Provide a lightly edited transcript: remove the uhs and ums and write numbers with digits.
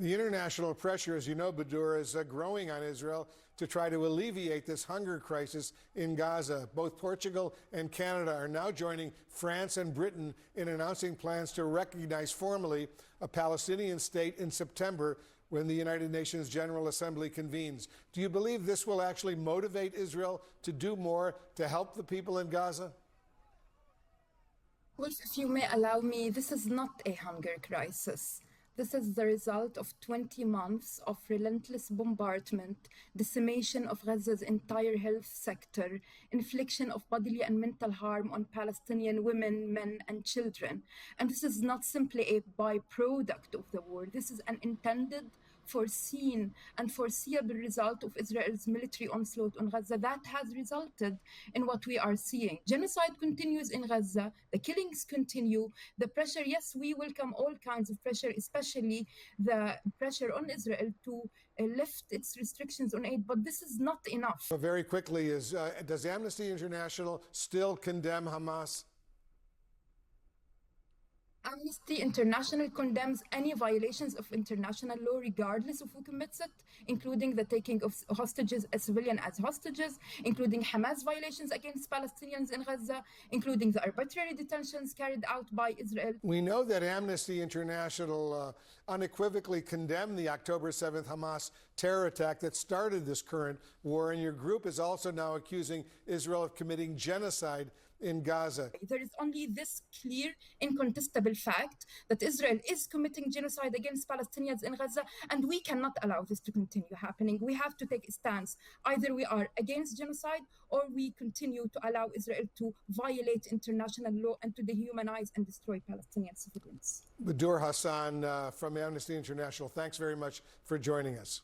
The international pressure, as you know, Budour, is growing on Israel to try to alleviate this hunger crisis in Gaza. Both Portugal and Canada are now joining France and Britain in announcing plans to recognize formally a Palestinian state in September when the United Nations General Assembly convenes. Do you believe this will actually motivate Israel to do more to help the people in Gaza? Well, if you may allow me, this is not a hunger crisis. This is the result of 20 months of relentless bombardment, decimation of Gaza's entire health sector, infliction of bodily and mental harm on Palestinian women, men, and children. And this is not simply a byproduct of the war. This is an intended, foreseen, and foreseeable result of Israel's military onslaught on Gaza that has resulted in what we are seeing. Genocide continues in Gaza, the killings continue, the pressure, yes, we welcome all kinds of pressure, especially the pressure on Israel to lift its restrictions on aid, but this is not enough. Very quickly, does Amnesty International still condemn Hamas? Amnesty International condemns any violations of international law, regardless of who commits it, including the taking of hostages, civilian as hostages, including Hamas violations against Palestinians in Gaza, including the arbitrary detentions carried out by Israel. We know that Amnesty International unequivocally condemned the October 7th Hamas terror attack that started this current war, and your group is also now accusing Israel of committing genocide in Gaza. There is only this clear, incontestable fact that Israel is committing genocide against Palestinians in Gaza, and we cannot allow this to continue happening. We have to take a stance. Either we are against genocide or we continue to allow Israel to violate international law and to dehumanize and destroy Palestinian civilians. Budour Hassan from Amnesty International, thanks very much for joining us.